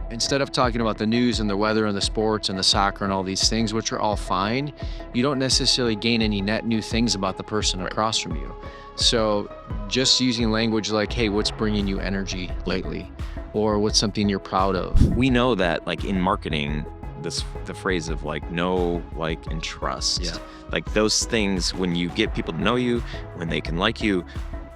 Instead of talking about the news and the weather and the sports and the soccer and all these things, which are all fine, you don't necessarily gain any net new things about the person across from you. So just using language like, hey, what's bringing you energy lately? Or what's something you're proud of? We know that like in marketing, the phrase of like know, like, and trust. Yeah. Like those things, when you get people to know you, when they can like you,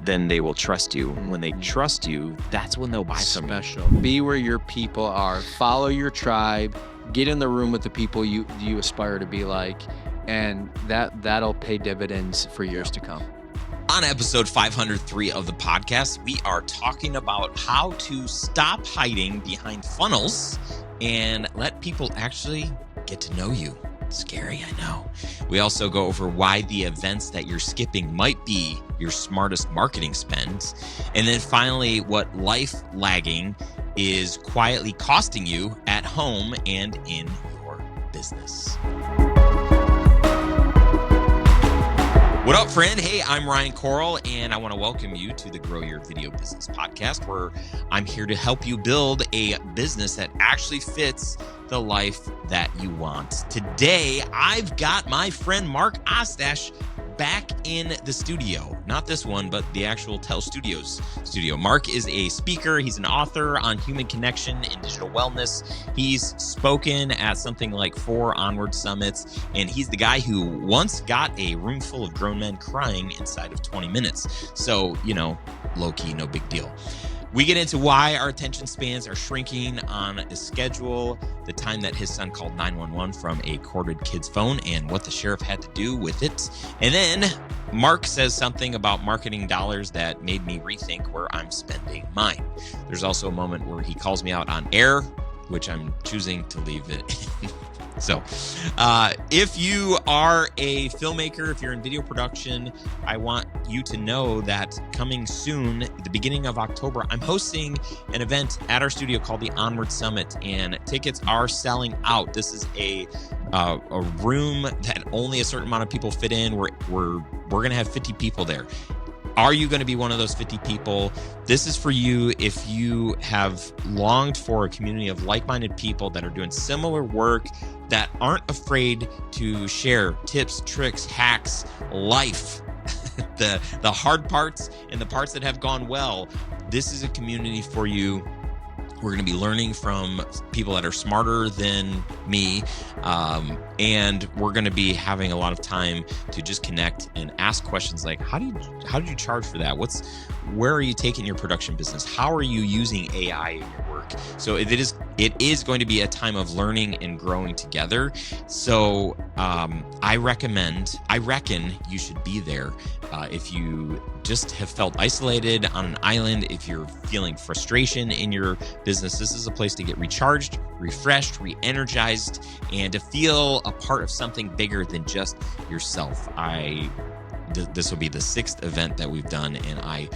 then they will trust you. When they trust you, that's when they'll buy from you. Special. Be where your people are. Follow your tribe. Get in the room with the people you aspire to be like, and that'll pay dividends for years to come. On episode 503 of the podcast, we are talking about how to stop hiding behind funnels and let people actually get to know you. Scary, I know. We also go over why the events that you're skipping might be your smartest marketing spend. And then finally, what life lagging is quietly costing you at home and in your business. What up, friend? Hey, I'm Ryan Coral, and I want to welcome you to the Grow Your Video Business podcast, where I'm here to help you build a business that actually fits the life that you want. Today, I've got my friend Mark Ostach back in the studio. Not this one, but the actual Tell Studios studio. Mark is a speaker. He's an author on human connection and digital wellness. He's spoken at something like 4 Onward summits, and he's the guy who once got a room full of grown men crying inside of 20 minutes. So, low-key, no big deal. We get into why our attention spans are shrinking on a schedule, the time that his son called 911 from a corded kid's phone, and what the sheriff had to do with it. And then Mark says something about marketing dollars that made me rethink where I'm spending mine. There's also a moment where he calls me out on air, which I'm choosing to leave it in. So if you are a filmmaker, if you're in video production, I want you to know that coming soon, at the beginning of October, I'm hosting an event at our studio called the Onward Summit, and tickets are selling out. This is a room that only a certain amount of people fit in. We're going to have 50 people there. Are you going to be one of those 50 people? This is for you if you have longed for a community of like-minded people that are doing similar work, that aren't afraid to share tips, tricks, hacks, life, the hard parts and the parts that have gone well. This is a community for you. We're going to be learning from people that are smarter than me, and we're going to be having a lot of time to just connect and ask questions like, how did you charge for that? Where are you taking your production business? How are you using AI in your work? So it is going to be a time of learning and growing together. So I reckon you should be there. If you just have felt isolated on an island, if you're feeling frustration in your business, this is a place to get recharged, refreshed, re-energized, and to feel a part of something bigger than just yourself. This will be the 6th event that we've done, and I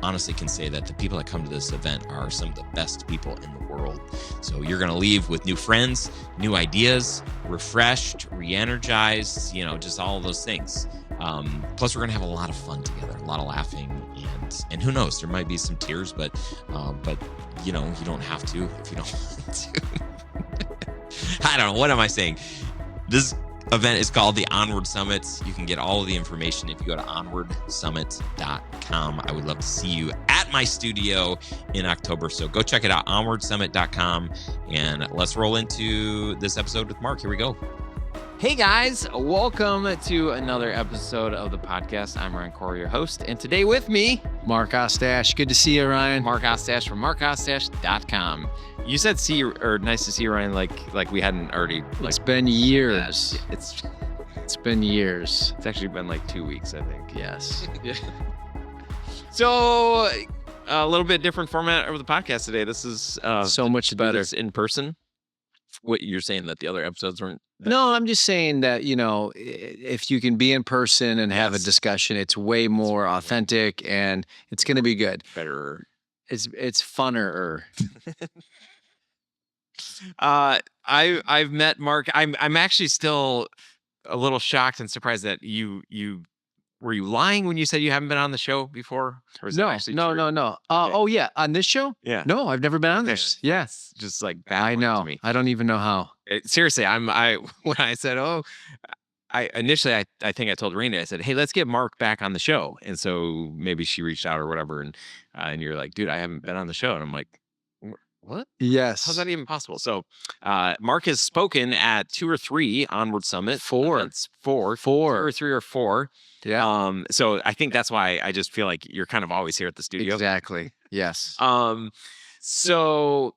honestly can say that the people that come to this event are some of the best people in the world. So you're going to leave with new friends, new ideas, refreshed, re-energized, just all of those things. Plus, we're going to have a lot of fun together, a lot of laughing, and who knows, there might be some tears, but you don't have to if you don't want to. I don't know. What am I saying? This event is called the Onward Summit. You can get all of the information if you go to onwardsummit.com. I would love to see you at my studio in October. So go check it out, onwardsummit.com. And let's roll into this episode with Mark. Here we go. Hey guys, welcome to another episode of the podcast. I'm Ryan Coral, your host, and today with me, Mark Ostach. Good to see you, Ryan. Mark Ostach from markostach.com. You said nice to see you, Ryan, like we hadn't already. It's been years. It's been years. It's actually been like 2 weeks, I think. Yes. Yeah. So a little bit different format of the podcast today. This is so much better. This in person. What you're saying that the other episodes weren't? No, I'm just saying that, if you can be in person and have a discussion, it's way more authentic and it's going to be good. Better. It's funner. I've met Mark. I'm actually still a little shocked and surprised that you were you lying when you said you haven't been on the show before? Or is that No, actually no, true? no, no. Oh yeah, on this show? Yeah. No, I've never been on this. Yes, Just like I baffling know. to me. I don't even know how. Seriously, when I said, I initially I think I told Raina, I said, hey, let's get Mark back on the show. And so maybe she reached out or whatever. And you're like, dude, I haven't been on the show. And I'm like, what? Yes. How's that even possible? So Mark has spoken at 2 or 3 Onward Summit. 4. Events. 4. 4. 2 or 3 or 4. Yeah. So I think that's why I just feel like you're kind of always here at the studio. Exactly. Yes. So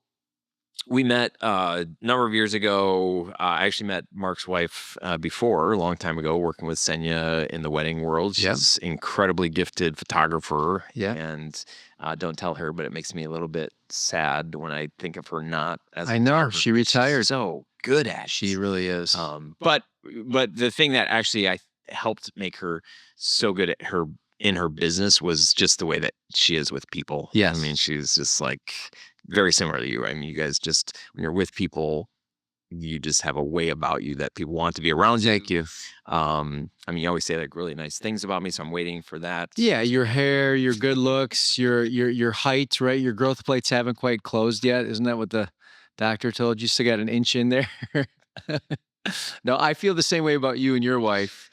we met a number of years ago. I actually met Mark's wife before, a long time ago, working with Senya in the wedding world. She's incredibly gifted photographer. Yeah. And don't tell her, but it makes me a little bit sad when I think of her not as I know. She retired. She's so good at it. She really is. But the thing that actually I helped make her so good at in her business was just the way that she is with people. Yes. I mean, she's just like very similar to you. I mean, you guys just, when you're with people, you just have a way about you that people want to be around you. Thank you. I mean, you always say like really nice things about me, so I'm waiting for that. Yeah, your hair, your good looks, your height, right? Your growth plates haven't quite closed yet. Isn't that what the doctor told you? Still got an inch in there. No, I feel the same way about you and your wife.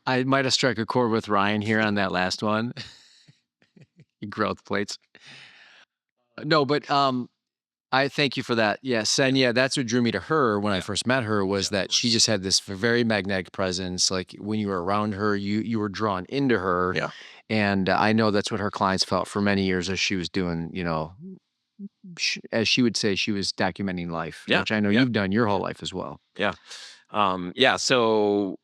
I might have struck a chord with Ryan here on that last one. Growth plates. No, but I thank you for that. Yeah, Senya, that's what drew me to her when I first met her, was that she just had this very magnetic presence. Like when you were around her, you were drawn into her. Yeah. And I know that's what her clients felt for many years as she was doing, as she would say, she was documenting life, which I know you've done your whole life as well. Yeah. So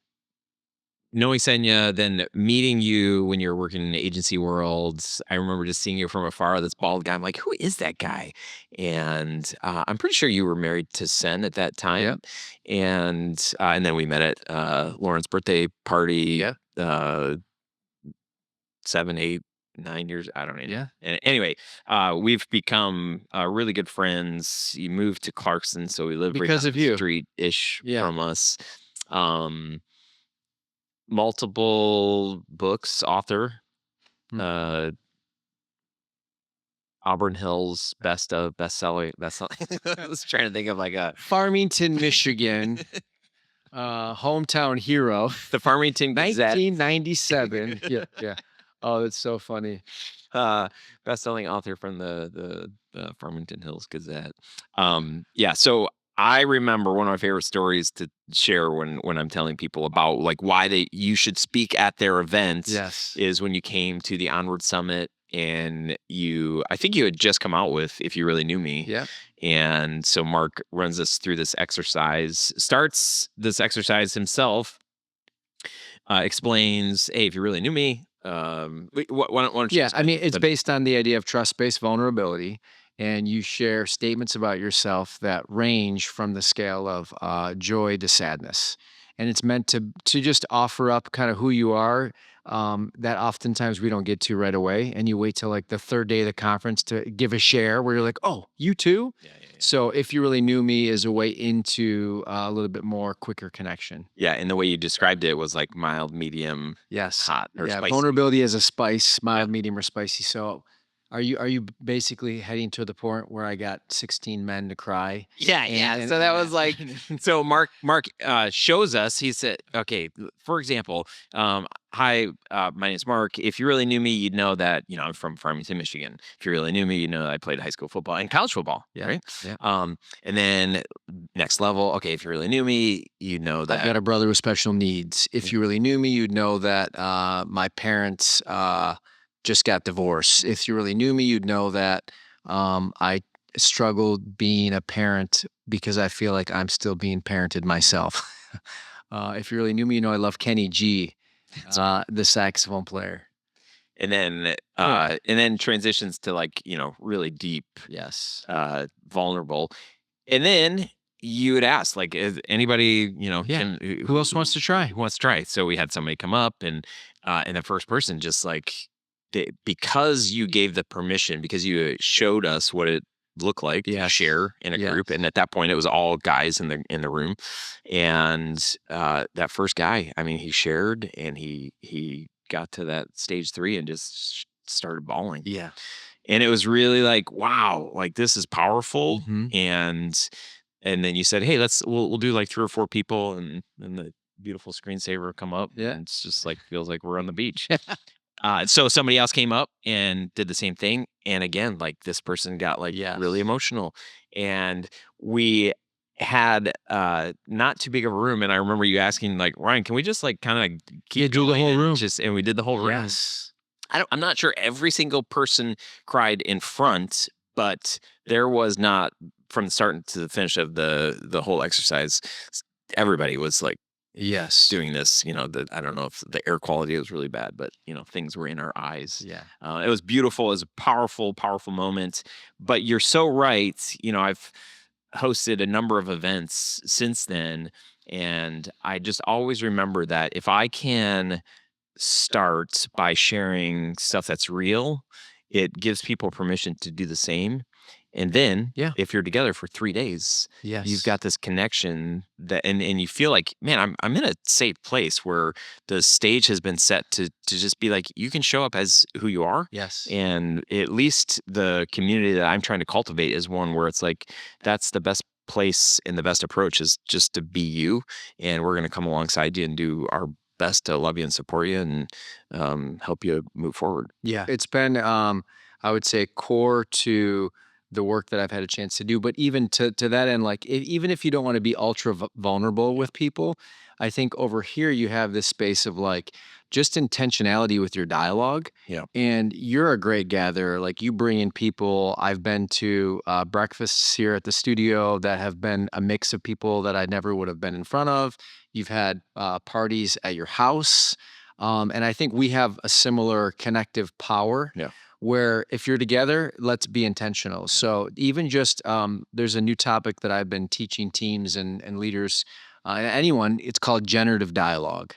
knowing Senya, then meeting you when you're working in the agency world, I remember just seeing you from afar, this bald guy. I'm like, who is that guy? And I'm pretty sure you were married to Sen at that time. Yep. And then we met at Lauren's birthday party. Yeah. 7, 8, 9 years. I don't know. Yeah. And anyway, we've become really good friends. You moved to Clarkson, so we live because right of you, street-ish from us. Multiple books, author, Auburn Hills, bestseller. I was trying to think of like a Farmington, Michigan, hometown hero. The Farmington Gazette, 1997. Yeah. Oh, that's so funny. Best-selling author from the Farmington Hills Gazette. So I remember one of my favorite stories to share when I'm telling people about like why you should speak at their events. Yes. Is when you came to the Onward Summit and I think you had just come out with If You Really Knew Me. Yeah. And so Mark runs us through this exercise, starts this exercise himself, explains, hey, if you really knew me, why don't you I mean, it's based on the idea of trust-based vulnerability. And you share statements about yourself that range from the scale of joy to sadness. And it's meant to just offer up kind of who you are, that oftentimes we don't get to right away. And you wait till like the third day of the conference to give a share where you're like, oh, you too? Yeah. So If You Really Knew Me is a way into a little bit more quicker connection. Yeah, and the way you described it was like mild, medium, hot, or spicy. Vulnerability as a spice, mild, medium, or spicy. So Are you basically heading to the point where I got 16 men to cry? Yeah. So that was like, so Mark shows us, he said, okay, for example, hi, my name's Mark. If you really knew me, you'd know that, I'm from Farmington, Michigan. If you really knew me, you'd know that I played high school football and college football. Yeah. Right. Yeah. And then next level, okay, if you really knew me, you'd know that I've got a brother with special needs. If you really knew me, you'd know that my parents just got divorced. If you really knew me, you'd know that I struggled being a parent because I feel like I'm still being parented myself. If you really knew me, I love Kenny G, the saxophone player. And then transitions to like, really deep, vulnerable. And then you would ask, like, is anybody, who else wants to try? Who wants to try? So we had somebody come up and the first person just like, because you gave the permission, because you showed us what it look like to Yes. share in a Yes. group. And at that point, it was all guys in the room. And that first guy, I mean, he shared and he got to that stage 3 and just started bawling. Yeah. And it was really like, wow, like this is powerful. Mhm. And then you said, hey, we'll do like 3 or 4 people, and then the beautiful screensaver will come up. Yeah. And it's just like feels like we're on the beach. So somebody else came up and did the same thing. And again, like this person got like Yes. really emotional. And we had not too big of a room. And I remember you asking, like, Ryan, can we just like kind of keep do the going whole and room. and we did the whole room. Yes. I'm not sure every single person cried in front, but there was not, from the start to the finish of the whole exercise, everybody was like Yes. doing this. I don't know if the air quality was really bad, but things were in our eyes. Yeah. It was beautiful. It was a powerful, powerful moment. But you're so right. I've hosted a number of events since then, and I just always remember that if I can start by sharing stuff that's real, it gives people permission to do the same. And then if you're together for 3 days, Yes. you've got this connection that, and you feel like, man, I'm in a safe place where the stage has been set to just be like, you can show up as who you are. Yes. And at least the community that I'm trying to cultivate is one where it's like, that's the best place and the best approach is just to be you. And we're going to come alongside you and do our best to love you and support you and help you move forward. Yeah. It's been, I would say, core to the work that I've had a chance to do. But even to that end, like even if you don't want to be ultra vulnerable with people, I think over here you have this space of like just intentionality with your dialogue. Yeah. And you're a great gatherer. Like you bring in people. I've been to breakfasts here at the studio that have been a mix of people that I never would have been in front of. You've had parties at your house. And I think we have a similar connective power. Yeah. Where if you're together, let's be intentional. So even just there's a new topic that I've been teaching teams and leaders, and anyone. It's called generative dialogue.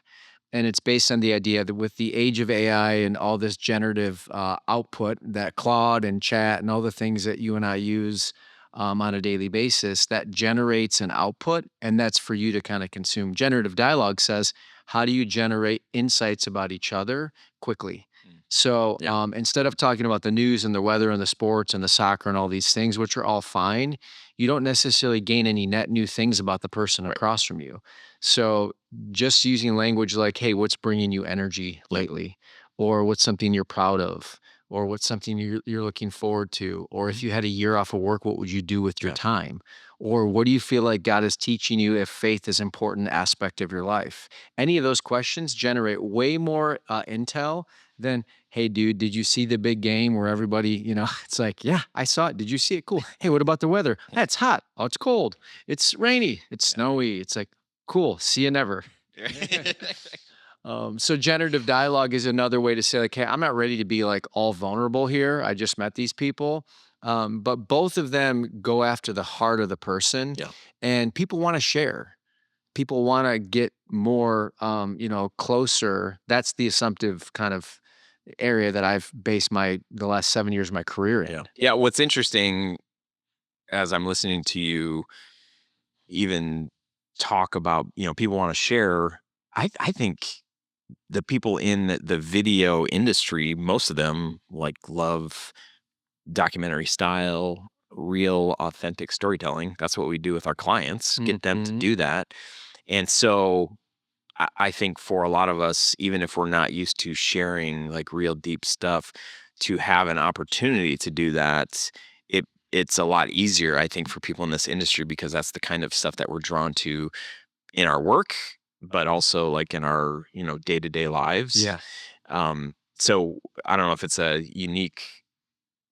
And it's based on the idea that with the age of AI and all this generative output that Claude and Chat and all the things that you and I use on a daily basis, that generates an output, and that's for you to kind of consume. Generative dialogue says, how do you generate insights about each other quickly? So instead of talking about the news and the weather and the sports and the soccer and all these things, which are all fine, you don't necessarily gain any net new things about the person across from you. So just using language like, hey, what's bringing you energy lately? Or what's something you're proud of? Or what's something you're looking forward to? Or if you had a year off of work, what would you do with your time? Or what do you feel like God is teaching you if faith is an important aspect of your life? Any of those questions generate way more intel than, hey, dude, did you see the big game where everybody, it's like, yeah, I saw it. Did you see it? Cool. Hey, what about the weather? Yeah, it's hot. Oh, it's cold. It's rainy. It's snowy. It's like, cool. See you never. So generative dialogue is another way to say like, hey, I'm not ready to be like all vulnerable here. I just met these people. But both of them go after the heart of the person, and people want to share. People want to get more, closer. That's the assumptive kind of area that I've based the last 7 years of my career in. Yeah. What's interesting as I'm listening to you even talk about, people want to share. I think the people in the video industry, most of them love documentary style, real, authentic storytelling. That's what we do with our clients, get them to do that. And so I think for a lot of us, even if we're not used to sharing like real deep stuff, to have an opportunity to do that, it's a lot easier, I think, for people in this industry, because that's the kind of stuff that we're drawn to in our work, but also like in our, day-to-day lives. Yeah. So I don't know if it's a unique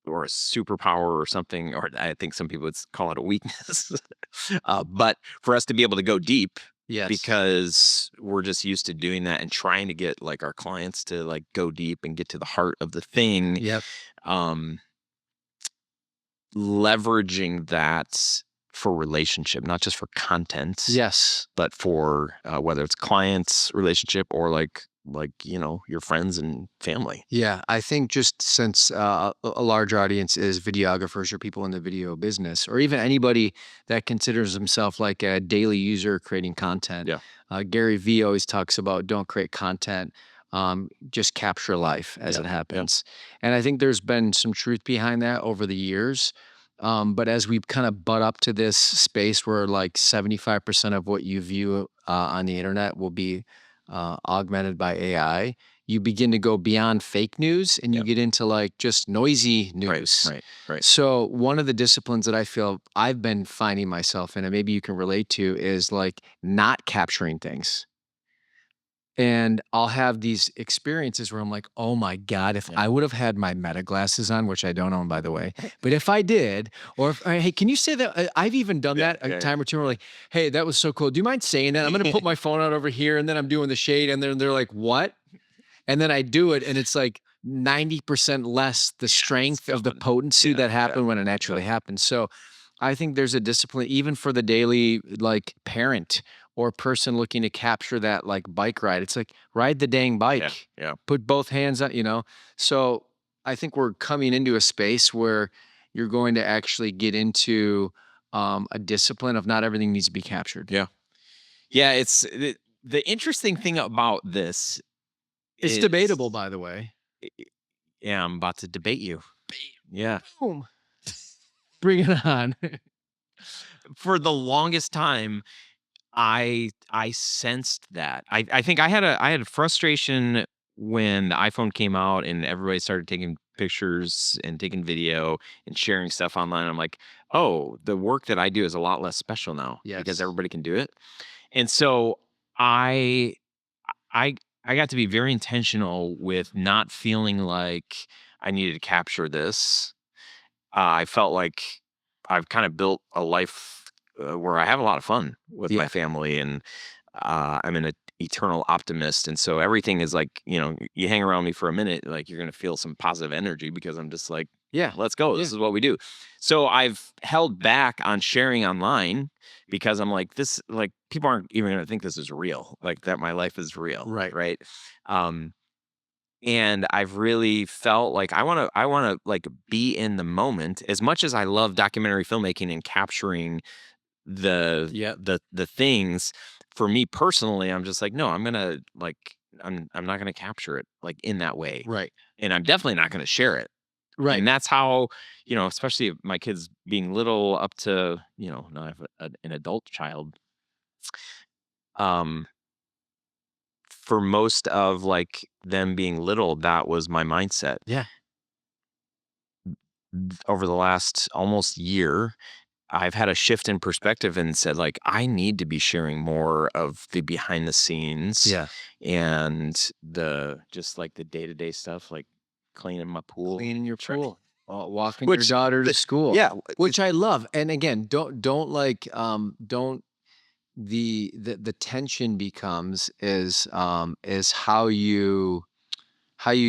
or a superpower or something, or I think some people would call it a weakness. But for us to be able to go deep, because we're just used to doing that and trying to get like our clients to like go deep and get to the heart of the thing. Leveraging that for relationship, not just for content. Yes. But for whether it's clients relationship or like like, your friends and family. Yeah, I think just since a large audience is videographers or people in the video business, or even anybody that considers himself like a daily user creating content. Yeah. Gary Vee always talks about don't create content, just capture life as it happens. And I think there's been some truth behind that over the years. But as we kind of butt up to this space where like 75% of what you view on the internet will be augmented by AI, you begin to go beyond fake news and you get into like just noisy news. Right. So one of the disciplines that I feel I've been finding myself in, and maybe you can relate to, is like not capturing things. And I'll have these experiences where I'm like, oh my God, if I would have had my meta glasses on, which I don't own, by the way, but if I did, or if, hey, can you say that? I've even done that a time or two. We're like, hey, that was so cool. Do you mind saying that? I'm going to put my phone out over here and then I'm doing the shade. And then they're like, what? And then I do it, and it's like 90% less the strength of the potency that happened when it actually happened. So I think there's a discipline, even for the daily like parent or person looking to capture that like bike ride. It's like ride the dang bike. Yeah. Put both hands on. So I think we're coming into a space where you're going to actually get into a discipline of not everything needs to be captured. Yeah. It's the interesting thing about this. It's debatable, by the way. Yeah, I'm about to debate you. Yeah. Boom. Bring it on. For the longest time, I sensed that. I think I had a frustration when the iPhone came out and everybody started taking pictures and taking video and sharing stuff online. I'm like, oh, the work that I do is a lot less special now because everybody can do it. And so I got to be very intentional with not feeling like I needed to capture this. I felt like I've kind of built a life where I have a lot of fun with my family, and I'm an eternal optimist. And so everything is like, you hang around me for a minute, like you're going to feel some positive energy because I'm just like, let's go. This is what we do. So I've held back on sharing online because I'm like, this, like, people aren't even going to think this is real, like that my life is real. Right. And I've really felt like I want to like be in the moment as much as I love documentary filmmaking and capturing the things. For me personally, I'm just like, no, I'm gonna like, I'm not gonna capture it like in that way. Right. And I'm definitely not gonna share it. Right. And that's how, especially my kids being little up to, now I have an adult child. For most of like them being little, that was my mindset. Yeah. Over the last almost year, I've had a shift in perspective and said, like, I need to be sharing more of the behind the scenes and just like the day-to-day stuff, like cleaning my pool. Cleaning your pool. Walking your daughter to school. Yeah. Which I love. And again, don't like, don't, the tension becomes is how you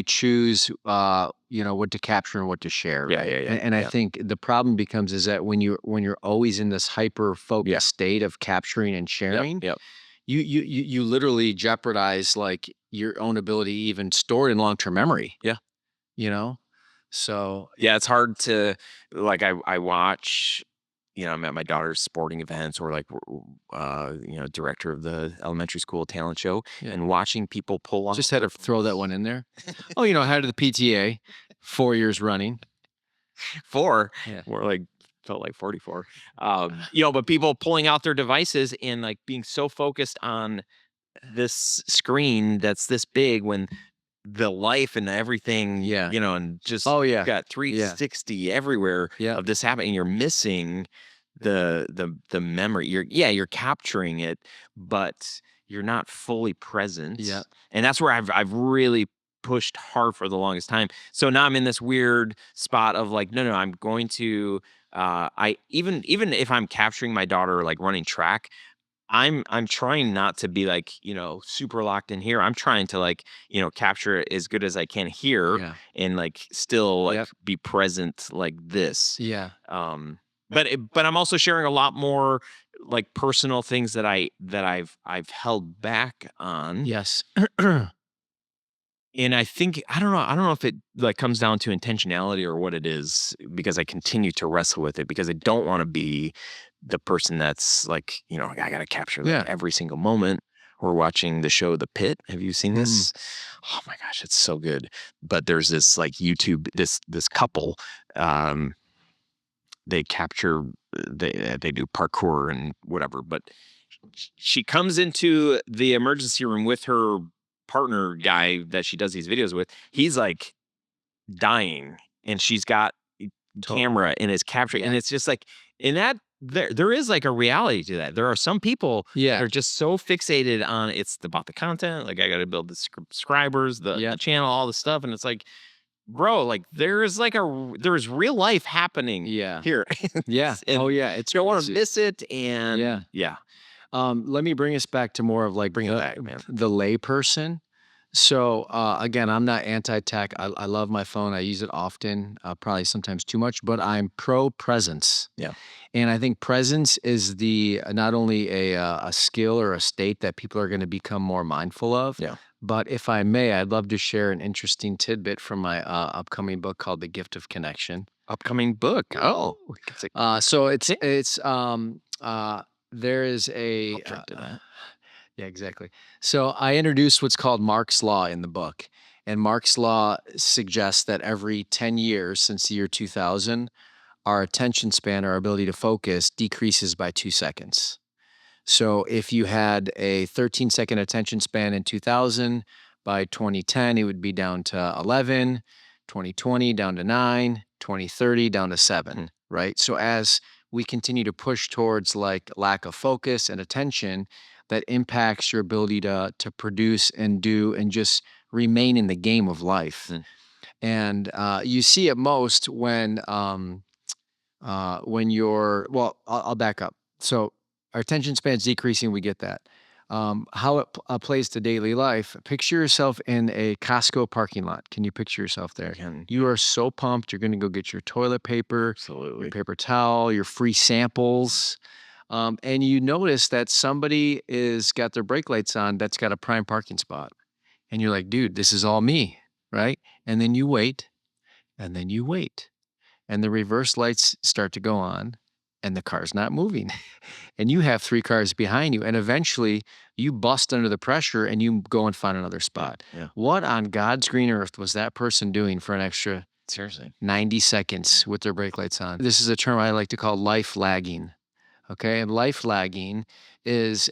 choose what to capture and what to share. Yeah, right? yeah. And I think the problem becomes is that when you're always in this hyper focused state of capturing and sharing, you literally jeopardize like your own ability to even store it in long-term memory. So it's hard to like, I watch, I'm at my daughter's sporting events or like, director of the elementary school talent show and watching people pull off. Just had to throw that one in there. Oh, head of the PTA, 4 years running. 4, more like felt like 44. But people pulling out their devices and like being so focused on this screen that's this big when the life and everything, and just got 360 everywhere of this happening. You're missing the memory. You're capturing it, but you're not fully present. Yeah. And that's where I've really pushed hard for the longest time. So now I'm in this weird spot of like, no, I'm going to I even if I'm capturing my daughter like running track, I'm trying not to be like, super locked in here. I'm trying to like, capture it as good as I can here and like still like be present like this. Yeah. But I'm also sharing a lot more like personal things that I've held back on. Yes. And I think, I don't know if it like comes down to intentionality or what it is, because I continue to wrestle with it, because I don't want to be the person that's like, I got to capture like every single moment. We're watching the show The Pit. Have you seen this? Oh my gosh, it's so good. But there's this like YouTube, this couple, they capture, they do parkour and whatever, but she comes into the emergency room with her partner guy that she does these videos with. He's like dying, and she's got camera and is capturing, and it's just like, in that there is like a reality to that. There are some people that are just so fixated on it's about the content, like I got to build the subscribers, the channel, all the stuff, and it's like, bro, like there's real life happening here. Yeah. And oh yeah, it's you don't want to miss it. And let me bring us back to more of like the lay person. So again, I'm not anti-tech. I love my phone. I use it often, probably sometimes too much, but I'm pro presence. Yeah. And I think presence is not only a skill or a state that people are going to become more mindful of. Yeah. But if I may, I'd love to share an interesting tidbit from my upcoming book called The Gift of Connection. Upcoming book. Oh. So there is a yeah, exactly. So I introduced what's called Mark's Law in the book. And Mark's Law suggests that every 10 years since the year 2000, our attention span, our ability to focus, decreases by 2 seconds. So if you had a 13-second attention span in 2000, by 2010, it would be down to 11, 2020 down to 9, 2030 down to 7, right? So as we continue to push towards like lack of focus and attention, that impacts your ability to produce and do and just remain in the game of life. And you see it most when you're, well, I'll back up. So our attention span's decreasing, we get that. How it plays to daily life, picture yourself in a Costco parking lot. Can you picture yourself there? You are so pumped. You're going to go get your toilet paper, your paper towel, your free samples. And you notice that somebody is got their brake lights on that's got a prime parking spot. And you're like, dude, this is all me, right? And then you wait, and then you wait. And the reverse lights start to go on, and the car's not moving. And you have 3 cars behind you, and eventually you bust under the pressure and you go and find another spot. What on God's green earth was that person doing for an extra 90 seconds with their brake lights on? This is a term I like to call life lagging. Okay, and life lagging is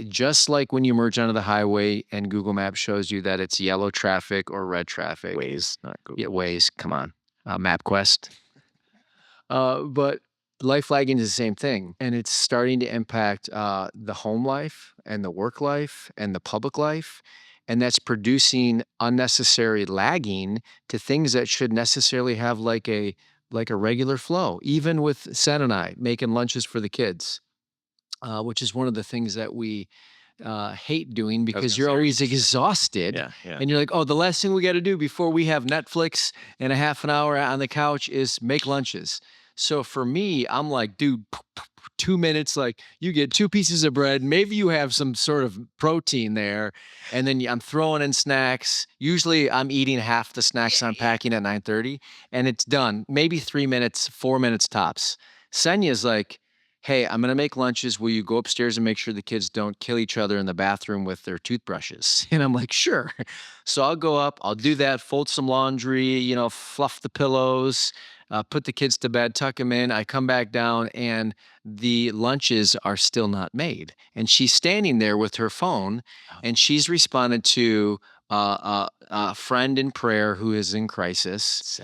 just like when you merge onto the highway and Google Maps shows you that it's yellow traffic or red traffic. Waze, not Google. Yeah, Waze, come on. MapQuest. But life lagging is the same thing. And it's starting to impact the home life and the work life and the public life. And that's producing unnecessary lagging to things that should necessarily have like a regular flow, even with Sen and I making lunches for the kids, which is one of the things that we hate doing because you're always exhausted. And you're like, oh, the last thing we got to do before we have Netflix and a half an hour on the couch is make lunches. So for me, I'm like, dude, 2 minutes, like you get 2 pieces of bread. Maybe you have some sort of protein there. And then I'm throwing in snacks. Usually I'm eating half the snacks I'm packing at 9:30 and it's done. Maybe 3 minutes, 4 minutes tops. Senya's like, hey, I'm going to make lunches. Will you go upstairs and make sure the kids don't kill each other in the bathroom with their toothbrushes? And I'm like, sure. So I'll go up, I'll do that, fold some laundry, fluff the pillows, put the kids to bed, tuck them in. I come back down and the lunches are still not made. And she's standing there with her phone and she's responded to a friend in prayer who is in crisis.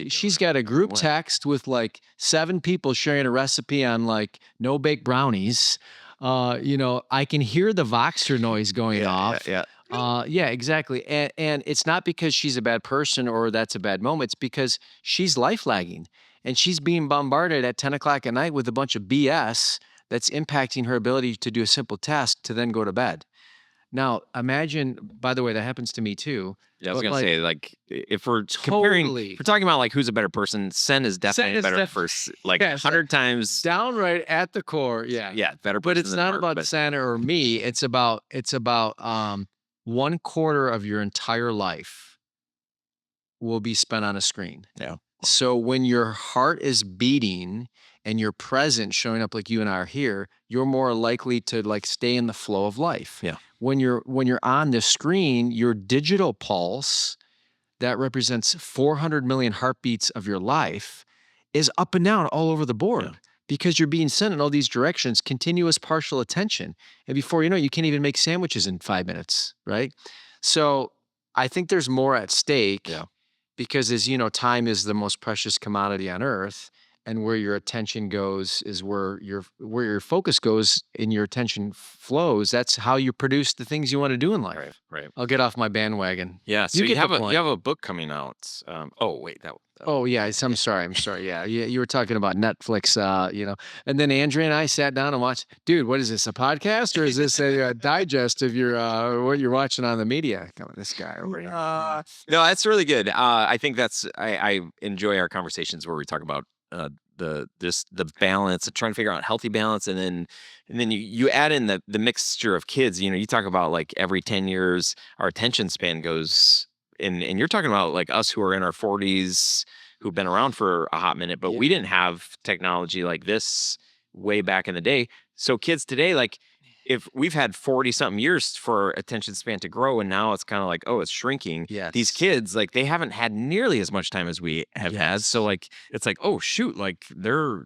She's got a group text with like 7 people sharing a recipe on like no bake brownies. I can hear the Voxer noise going off. Yeah, exactly. And it's not because she's a bad person or that's a bad moment. It's because she's life lagging and she's being bombarded at 10 o'clock at night with a bunch of BS that's impacting her ability to do a simple task to then go to bed. Now, imagine, by the way, that happens to me too. Yeah, I was going to say, like, if we're comparing, if we're talking about like who's a better person, Sen is definitely better for like 100 times. Downright at the core. Yeah. Yeah, better person. But it's not about Sen or me. It's about 1/4 of your entire life will be spent on a screen. Yeah. So when your heart is beating and you're present, showing up like you and I are here, you're more likely to like stay in the flow of life. Yeah. When you're on the screen, your digital pulse that represents 400 million heartbeats of your life is up and down all over the board. Yeah. Because you're being sent in all these directions, continuous partial attention. And before you know it, you can't even make sandwiches in 5 minutes, right? So I think there's more at stake. Yeah. Because as you know, time is the most precious commodity on earth. And where your attention goes is where your focus goes and your attention flows. That's how you produce the things you want to do in life. Right. I'll get off my bandwagon. Yeah. So you get have the a point. you have a book coming out. Oh wait, that. Oh yeah, I'm sorry. Yeah, you were talking about Netflix, and then Andrea and I sat down and watched. Dude, what is this? A podcast or is this a digest of your what you're watching on the media? Come on, this guy over here. No, that's really good. I think I enjoy our conversations where we talk about the balance, trying to figure out healthy balance, and then you add in the mixture of kids. You talk about like every 10 years our attention span goes, and you're talking about like us who are in our 40s who've been around for a hot minute, but we didn't have technology like this way back in the day. So kids today, like if we've had 40 something years for attention span to grow, and now it's kind of like, oh, it's shrinking. Yes. These kids, like they haven't had nearly as much time as we have had. So like, it's like, oh shoot, like they're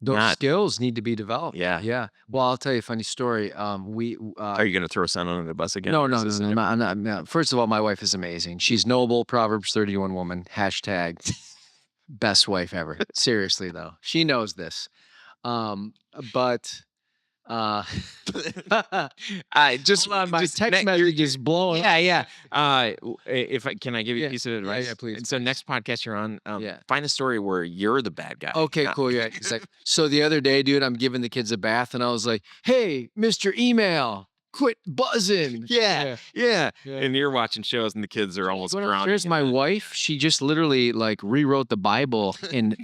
those skills need to be developed. Yeah. Yeah. Well, I'll tell you a funny story. Are you going to throw son under the bus again? No, I'm not. First of all, my wife is amazing. She's noble, Proverbs 31 woman, #, best wife ever. Seriously though, she knows this. But I just hold on, my text message is blowing. Yeah. Can I give you a piece of advice? Yeah, please. So next podcast you're on, Yeah. find a story where you're the bad guy. Okay, cool. Yeah. Exactly. So the other day, dude, I'm giving the kids a bath and I was like, hey, Mr. Email, quit buzzing. Yeah. And you're watching shows and the kids are almost drowning. Here's my wife. She just literally like rewrote the Bible and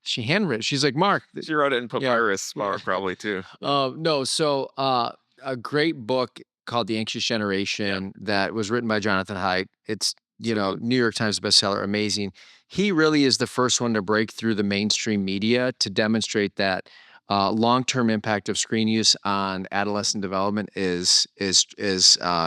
she handwritten. She's like, Mark. She wrote it in papyrus probably too. No. So a great book called The Anxious Generation that was written by Jonathan Haidt. It's, New York Times bestseller, amazing. He really is the first one to break through the mainstream media to demonstrate that long-term impact of screen use on adolescent development is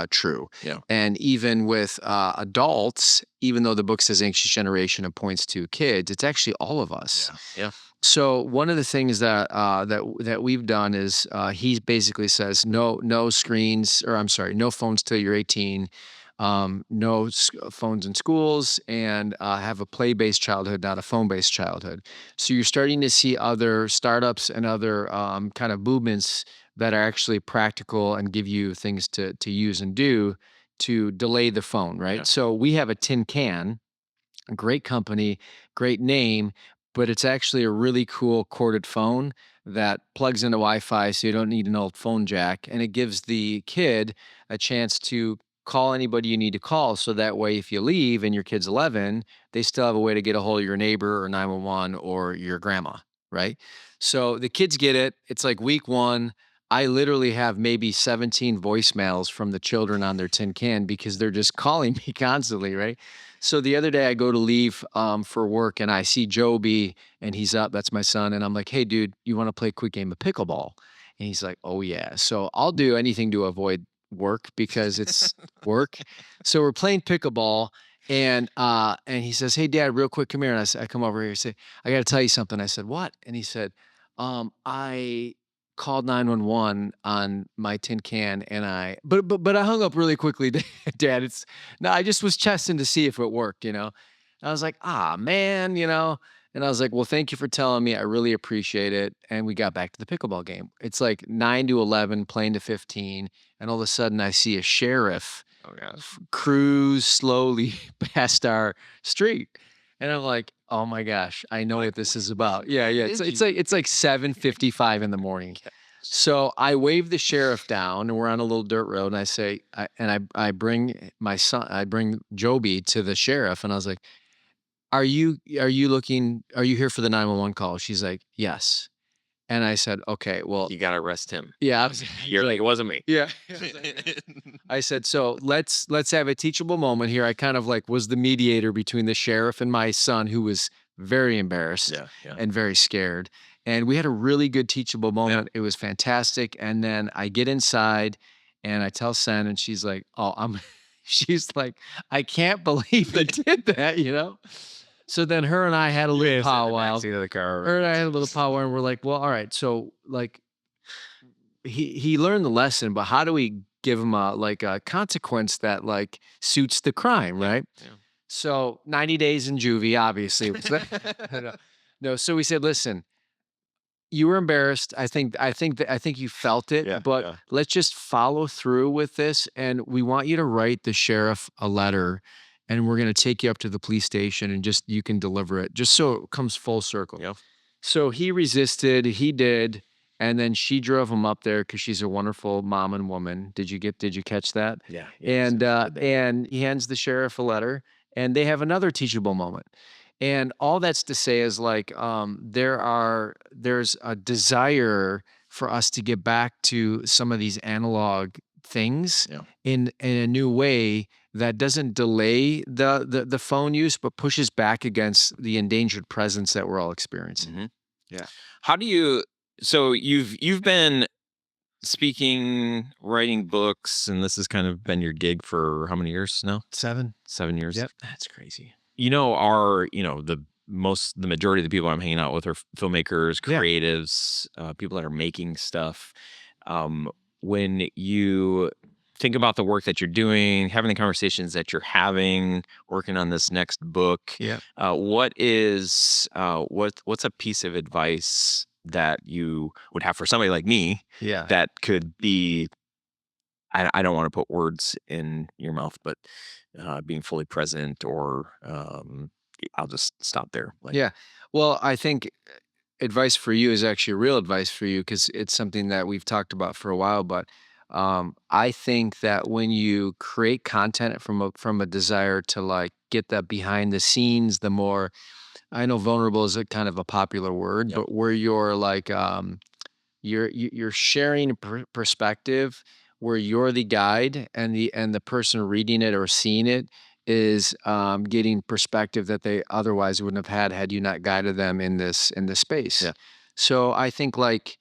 true. Yeah. And even with adults, even though the book says anxious generation and points to kids, it's actually all of us. Yeah. So one of the things that we've done is he basically says no phones till you're 18. Phones in schools, and have a play-based childhood, not a phone-based childhood. So you're starting to see other startups and other kind of movements that are actually practical and give you things to use and do to delay the phone, right? Yeah. So we have a tin can, a great company, great name, but it's actually a really cool corded phone that plugs into Wi-Fi, so you don't need an old phone jack, and it gives the kid a chance to call anybody you need to call. So that way, if you leave and your kid's 11, they still have a way to get a hold of your neighbor or 911 or your grandma, right? So the kids get it. It's like week 1. I literally have maybe 17 voicemails from the children on their tin can because they're just calling me constantly, right? So the other day I go to leave for work and I see Joby and he's up. That's my son. And I'm like, hey, dude, you want to play a quick game of pickleball? And he's like, oh, yeah. So I'll do anything to avoid work because it's work. So we're playing pickleball and he says, hey, Dad, real quick, come here. And I come over here and say, I got to tell you something. I said, what? And he said, I called 911 on my tin can and but I hung up really quickly, Dad. I just was testing to see if it worked, And I was like, man, And I was like, well, thank you for telling me. I really appreciate it. And we got back to the pickleball game. It's like 9 to 11, playing to 15. And all of a sudden I see a sheriff cruise slowly past our street. And I'm like, oh my gosh, I know what this is about. Yeah. It's like 7:55 in the morning. So I wave the sheriff down and we're on a little dirt road. And I say, I bring my son, I bring Joby to the sheriff. And I was like, are you here for the 911 call? She's like, yes. And I said, okay, well, You got to arrest him. yeah, You're like, it wasn't me. yeah. I said, so let's have a teachable moment here. I kind of like was the mediator between the sheriff and my son, who was very embarrassed Yeah. and very scared. And we had a really good teachable moment. It was fantastic. And then I get inside and I tell Sen, and she's like, she's like, I can't believe they did that, you know? So then her and I had a little powwow. Backseat of the car. Her and I had a little powwow, and we're like, well, all right. So like, he learned the lesson, but how do we give him a consequence that like suits the crime, right? Yeah. So 90 days in juvie, obviously. Was that? No. So we said, listen, you were embarrassed. I think you felt it, but let's just follow through with this. And we want you to write the sheriff a letter, and we're going to take you up to the police station, and just, you can deliver it, just so it comes full circle. Yep. So he resisted, he did. And then she drove him up there because she's a wonderful mom and woman. Did you catch that? Yeah. And he hands the sheriff a letter, and they have another teachable moment. And all that's to say is like, there's a desire for us to get back to some of these analog things in a new way that doesn't delay the phone use, but pushes back against the endangered presence that we're all experiencing. Mm-hmm. Yeah. How do you? So you've been speaking, writing books, and this has kind of been your gig for how many years now? 7 years. Yep. That's crazy. The majority of the people I'm hanging out with are filmmakers, creatives, people that are making stuff. When you think about the work that you're doing, having the conversations that you're having, working on this next book, what's a piece of advice that you would have for somebody like me that could be, I don't want to put words in your mouth, but being fully present, or I'll just stop there. Well, I think advice for you is actually real advice for you, because it's something that we've talked about for a while. But I think that when you create content from a desire to like get that behind the scenes, the more, I know vulnerable is a kind of a popular word, but where you're like, you're sharing a perspective where you're the guide, and the person reading it or seeing it is getting perspective that they otherwise wouldn't have had you not guided them in this space. So I think like,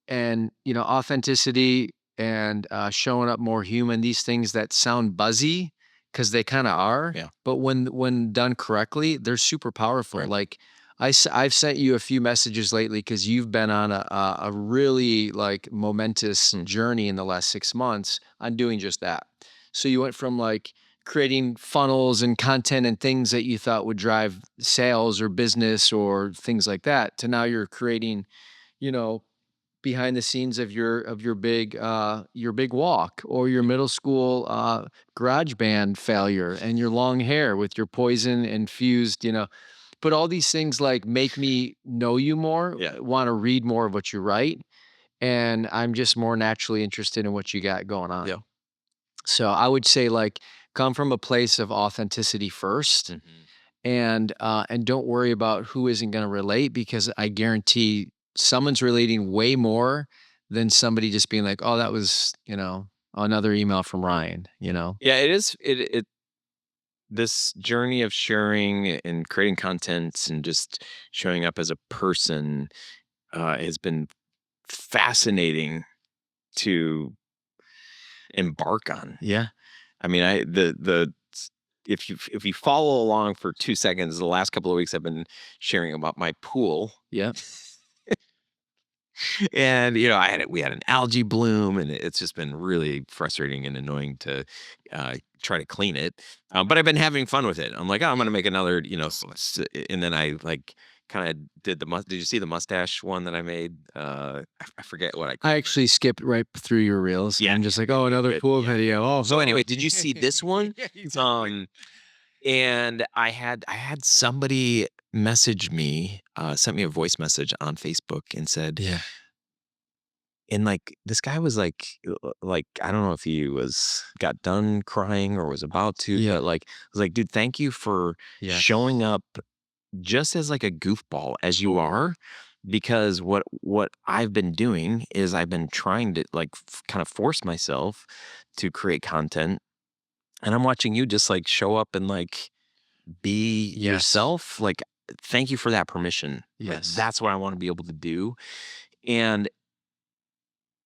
and authenticity and showing up more human, these things that sound buzzy, because they kind of are, but when done correctly, they're super powerful. Like I've sent you a few messages lately because you've been on a really like momentous journey in the last 6 months on doing just that. So you went from like creating funnels and content and things that you thought would drive sales or business or things like that, to now you're creating, behind the scenes of your big walk, or your middle school garage band failure, and your long hair with your poison infused, but all these things like make me know you more, want to read more of what you write, and I'm just more naturally interested in what you got going on. So I would say like, come from a place of authenticity first, and don't worry about who isn't going to relate, because I guarantee someone's relating way more than somebody just being like, oh, that was, another email from Ryan, Yeah, it is. This journey of sharing and creating content and just showing up as a person has been fascinating to embark on. I mean, if you follow along for 2 seconds, the last couple of weeks I've been sharing about my pool. And we had an algae bloom, and it's just been really frustrating and annoying to try to clean it. But I've been having fun with it. I'm like, oh, I'm gonna make another, and then I like kind of did did you see the mustache one that I made? I forget what I actually skipped right through your reels. I'm just like, oh, another pool video. Oh, so anyway, did you see this one? And I had somebody message me, sent me a voice message on Facebook and said, and like this guy was like I don't know if he got done crying or was about to, but like I was like, dude, thank you for showing up just as like a goofball as you are, because what I've been doing is I've been trying to like kind of force myself to create content, and I'm watching you just like show up and like be Yes. yourself. Like, thank you for that permission. Like, Yes. that's what I want to be able to do. And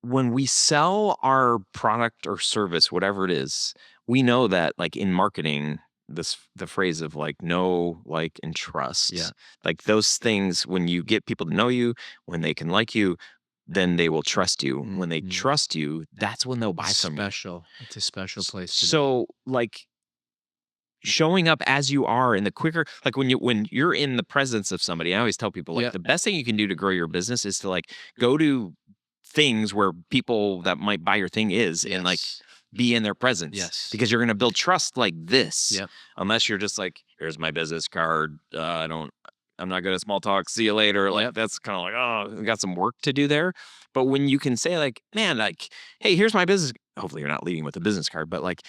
when we sell our product or service, whatever it is, we know that like in marketing, the phrase of like know, like, and trust. Yeah. Like those things, when you get people to know you, when they can like you, then they will trust you. When they Mhm. trust you, that's when they'll buy It's from you. special. It's a special place to be. So like showing up as you are, and the quicker, like when you're in the presence of somebody, I always tell people like Yeah. the best thing you can do to grow your business is to like go to things where people that might buy your thing is, and like Yes. be in their presence. Yes. Because you're going to build trust like this. Yep. Unless you're just like, here's my business card. I'm not good at small talk. See you later. Like Yep. that's kind of like, oh, we got some work to do there. But when you can say like, man, like, hey, here's my business. Hopefully you're not leading with a business card, but like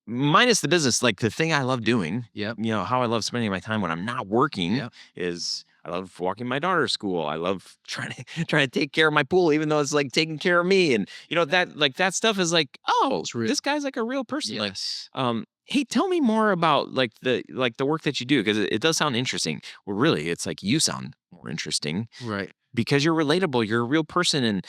minus the business, like the thing I love doing, Yep. you know, how I love spending my time when I'm not working Yep. is I love walking my daughter to school. I love trying to take care of my pool, even though it's like taking care of me. And you know, that stuff is like, oh, It's real. this guy's like a real person. Yes. Like, hey, tell me more about like the work that you do, because it does sound interesting. Well, really, it's like you sound more interesting Right. because you're relatable. You're a real person, and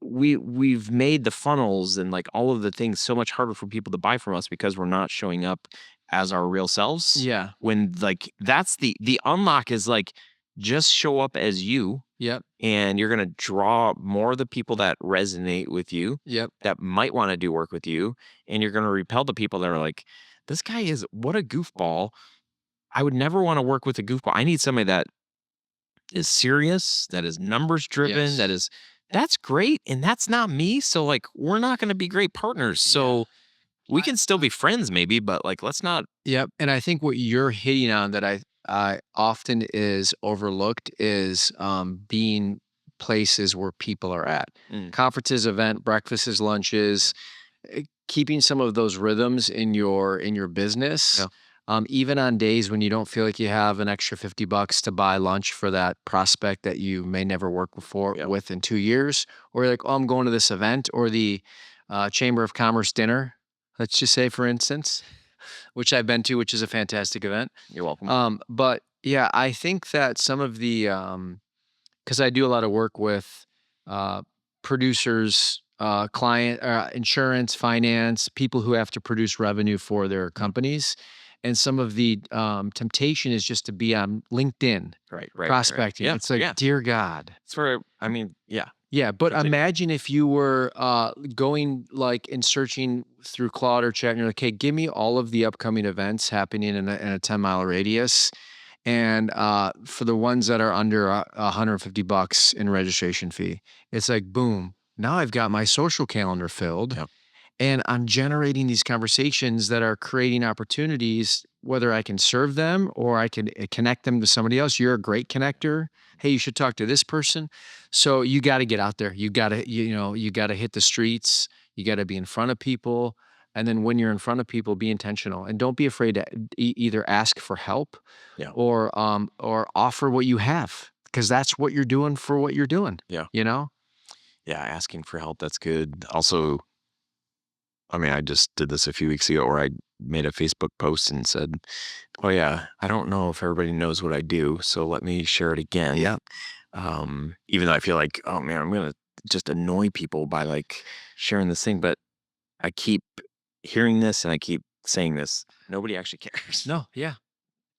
we've made the funnels and like all of the things so much harder for people to buy from us because we're not showing up as our real selves. Yeah. When like that's the unlock is like just show up as you, Yep. and you're gonna draw more of the people that resonate with you, Yep. that might want to do work with you, and you're gonna repel the people that are like, this guy is what a goofball. I would never want to work with a goofball. I need somebody that is serious, that is numbers driven, Yes. that's great. And that's not me. So like we're not gonna be great partners. So we can still be friends maybe, but like let's not. Yep. And I think what you're hitting on that I often is overlooked is being places where people are at. Conferences, event, breakfasts, lunches, keeping some of those rhythms in your business. Yeah. Even on days when you don't feel like you have an extra $50 to buy lunch for that prospect that you may never work before Yeah. with in 2 years, or you're like, oh, I'm going to this event or the Chamber of Commerce dinner, let's just say, for instance, which I've been to, which is a fantastic event. You're welcome. But yeah, I think that some of the, because I do a lot of work with producers, client, insurance, finance, people who have to produce revenue for their companies. And some of the temptation is just to be on LinkedIn, Right. prospecting. Yeah. It's like, dear God. It's where, I mean, yeah. Yeah, but Continue. imagine if you were going like and searching through Claude or Chat, and you're like, hey, give me all of the upcoming events happening in a 10-mile radius. And for the ones that are under $150 in registration fee, it's like, boom, now I've got my social calendar filled. Yep. And I'm generating these conversations that are creating opportunities, whether I can serve them or I can connect them to somebody else. You're a great connector. Hey, you should talk to this person. So you got to get out there. You got to, you got to hit the streets. You got to be in front of people. And then when you're in front of people, be intentional and don't be afraid to either ask for help or offer what you have, because that's what you're doing for what you're doing. Yeah. Yeah. Asking for help. That's good. Also, I mean, I just did this a few weeks ago where I made a Facebook post and said, oh yeah, I don't know if everybody knows what I do, so let me share it again. Yeah. Even though I feel like, oh man, I'm going to just annoy people by like sharing this thing, but I keep hearing this and I keep saying this. Nobody actually cares. No. Yeah.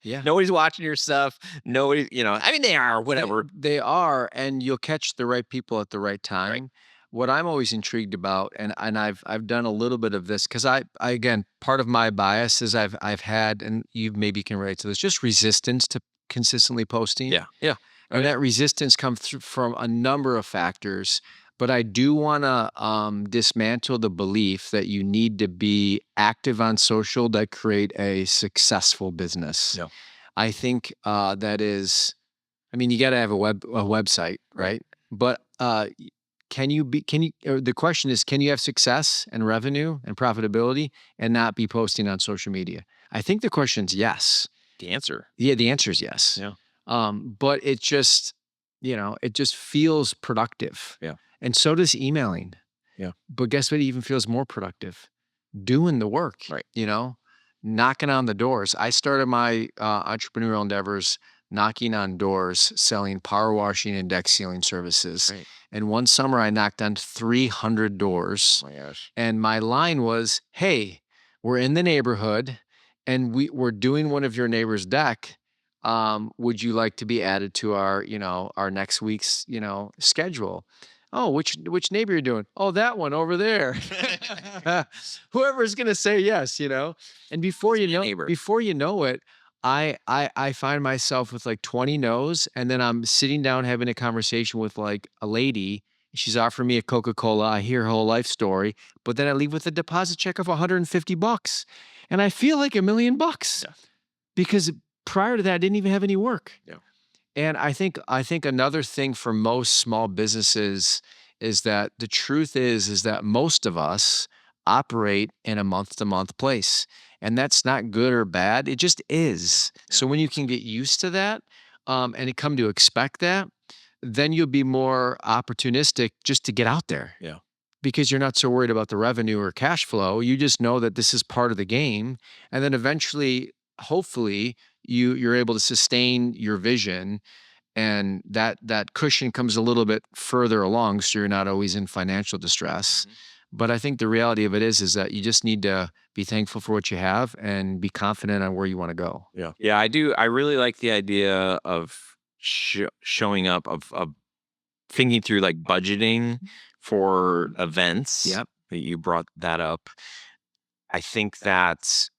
Yeah. Nobody's watching your stuff. Nobody, I mean, they are, whatever. They are, and you'll catch the right people at the right time. Right. What I'm always intrigued about, and I've done a little bit of this, because I again, part of my bias is I've had, and you maybe can relate to this, just resistance to consistently posting. Yeah. And that resistance comes through from a number of factors. But I do want to dismantle the belief that you need to be active on social to create a successful business. Yeah. I think that is, I mean, you got to have a website, right? But the question is, can you have success and revenue and profitability and not be posting on social media? I think the question's yes. The answer. Yeah, the answer is yes. Yeah. But it just, it just feels productive. Yeah. And so does emailing. Yeah. But guess what even feels more productive? Doing the work, Right. knocking on the doors. I started my entrepreneurial endeavors knocking on doors, selling power washing and deck sealing services. Right. And one summer I knocked on 300 doors. Oh my gosh. And my line was, hey, we're in the neighborhood and we're doing one of your neighbor's deck. Would you like to be added to our, our next week's, schedule? Oh, which neighbor you're doing? Oh, that one over there. Whoever's gonna say yes, And before you know it, I find myself with like 20 no's, and then I'm sitting down having a conversation with like a lady. She's offering me a Coca-Cola. I hear her whole life story, but then I leave with a deposit check of $150, and I feel like $1 million because prior to that, I didn't even have any work. Yeah. And I think another thing for most small businesses is that the truth is that most of us operate in a month-to-month place. And that's not good or bad. It just is. Yeah. So when you can get used to that and come to expect that, then you'll be more opportunistic just to get out there. Yeah. Because you're not so worried about the revenue or cash flow. You just know that this is part of the game. And then eventually, hopefully, you're able to sustain your vision, and that cushion comes a little bit further along, so you're not always in financial distress. But I think the reality of it is that you just need to be thankful for what you have and be confident on where you want to go. Yeah, I do. I really like the idea of showing up, of thinking through like budgeting for events. Yep. You brought that up. I think that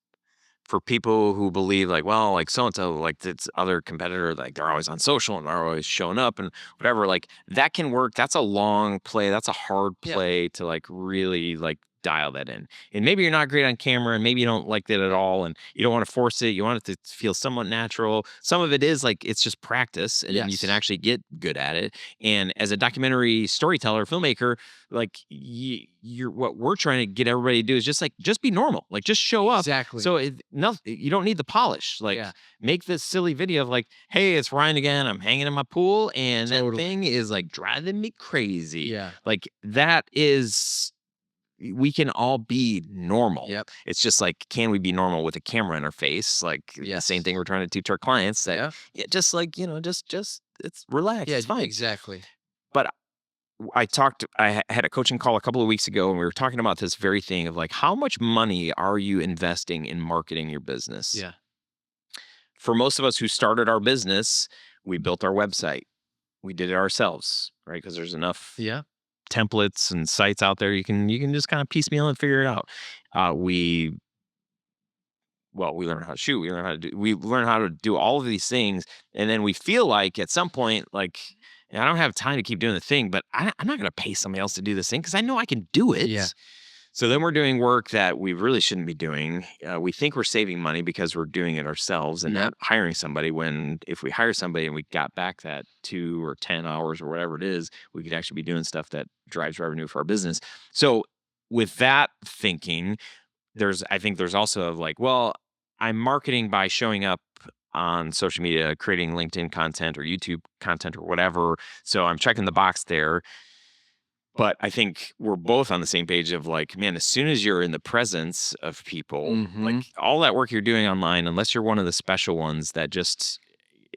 for people who believe like, well, like so-and-so, like this other competitor, like they're always on social and they're always showing up and whatever, like that can work. That's a long play. That's a hard play to like really like dial that in. And maybe you're not great on camera and maybe you don't like that at all and you don't want to force it. You want it to feel somewhat natural. Some of it is like, it's just practice and then you can actually get good at it. And as a documentary storyteller, filmmaker, like you're what we're trying to get everybody to do is just be normal, like just show up. Exactly. So you don't need the polish. Like make this silly video of like, hey, it's Ryan again. I'm hanging in my pool and that thing is like driving me crazy. Yeah. Like that is, we can all be normal. Yep. It's just like, can we be normal with a camera in our face? Like the same thing we're trying to teach our clients that just like, just it's relaxed. Yeah, it's fine. Exactly. But I had a coaching call a couple of weeks ago and we were talking about this very thing of like, how much money are you investing in marketing your business? Yeah. For most of us who started our business, we built our website. We did it ourselves, right? Because there's enough templates and sites out there. You can just kind of piecemeal and figure it out. We learn how to shoot. We learn how to do all of these things. And then we feel like at some point, like, I don't have time to keep doing the thing, but I'm not going to pay somebody else to do this thing because I know I can do it. Yeah. So then we're doing work that we really shouldn't be doing. We think we're saving money because we're doing it ourselves and not hiring somebody, when if we hire somebody and we got back that 2 or 10 hours or whatever it is, we could actually be doing stuff that drives revenue for our business. So with that thinking, I think there's also like, well, I'm marketing by showing up on social media, creating LinkedIn content or YouTube content or whatever. So I'm checking the box there. But I think we're both on the same page of like, man, as soon as you're in the presence of people, like all that work you're doing online, unless you're one of the special ones that just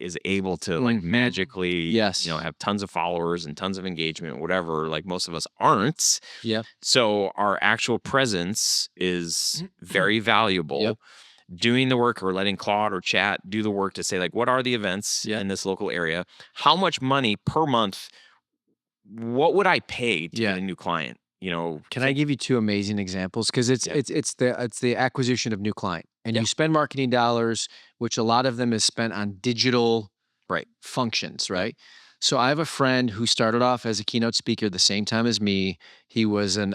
is able to like magically, have tons of followers and tons of engagement, whatever, like most of us aren't. Yeah. So our actual presence is very valuable. Yep. Doing the work or letting Claude or Chat do the work to say like, what are the events in this local area? How much money per month? What would I pay to get a new client? Can I give you 2 amazing examples? Because it's the acquisition of new client, and you spend marketing dollars, which a lot of them is spent on digital functions, right? So I have a friend who started off as a keynote speaker at the same time as me. He was an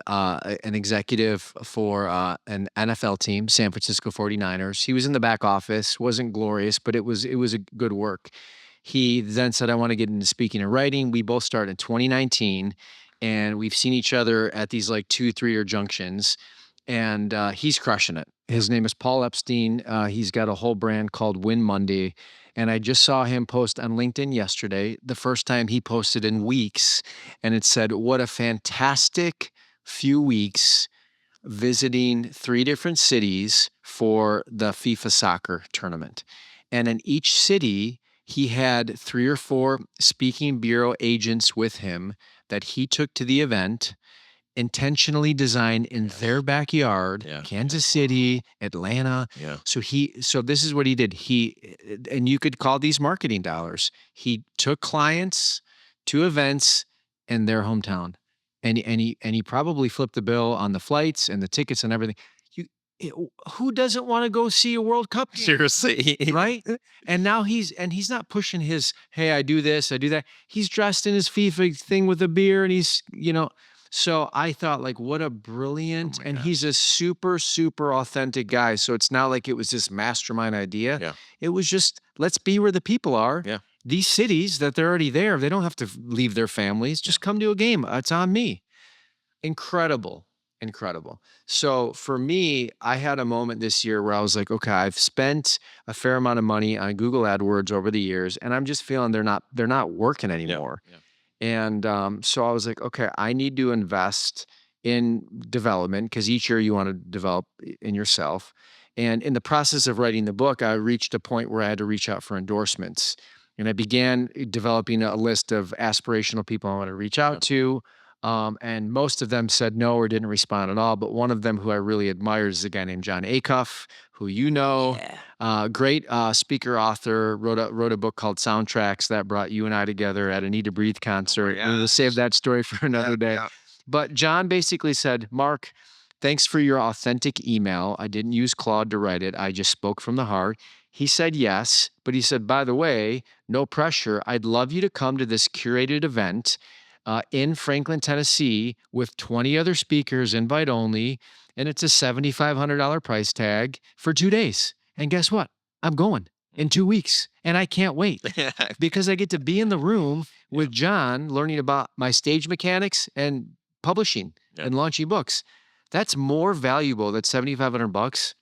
executive for an NFL team, San Francisco 49ers. He was in the back office, wasn't glorious, but it was a good work. He then said, I want to get into speaking and writing. We both started in 2019, and we've seen each other at these like 2-3 year junctions. and he's crushing it. His name is Paul Epstein. He's got a whole brand called Win Monday. And I just saw him post on LinkedIn yesterday, the first time he posted in weeks. And it said, what a fantastic few weeks visiting 3 different cities for the FIFA soccer tournament. And in each city, he had 3 or 4 speaking bureau agents with him that he took to the event, intentionally designed in their backyard, Kansas City, Atlanta. Yeah. So this is what he did. And you could call these marketing dollars. He took clients to events in their hometown, and he probably flipped the bill on the flights and the tickets and everything. Who doesn't want to go see a World Cup game? Seriously. Right? And now he's not pushing his, hey, I do this, I do that. He's dressed in his FIFA thing with a beer, and he's, so I thought, like, what a brilliant, and he's a super, super authentic guy. So it's not like it was this mastermind idea. Yeah. It was just, let's be where the people are. Yeah. These cities that they're already there, they don't have to leave their families. Just come to a game. It's on me. Incredible. So for me, I had a moment this year where I was like, okay, I've spent a fair amount of money on Google AdWords over the years, and I'm just feeling they're not working anymore. Yeah. And so I was like, okay, I need to invest in development, because each year you want to develop in yourself. And in the process of writing the book, I reached a point where I had to reach out for endorsements. And I began developing a list of aspirational people I want to reach out to. And most of them said no or didn't respond at all. But one of them who I really admire is a guy named John Acuff, who great speaker, author, wrote a book called Soundtracks that brought you and I together at a Need to Breathe concert. We'll save that story for another day. Yeah. But John basically said, Mark, thanks for your authentic email. I didn't use Claude to write it. I just spoke from the heart. He said yes, but he said, by the way, no pressure. I'd love you to come to this curated event in Franklin, Tennessee, with 20 other speakers, invite only, and it's a $7,500 price tag for 2 days. And guess what? I'm going in 2 weeks, and I can't wait because I get to be in the room with John, learning about my stage mechanics and publishing and launching books. That's more valuable. That $7,500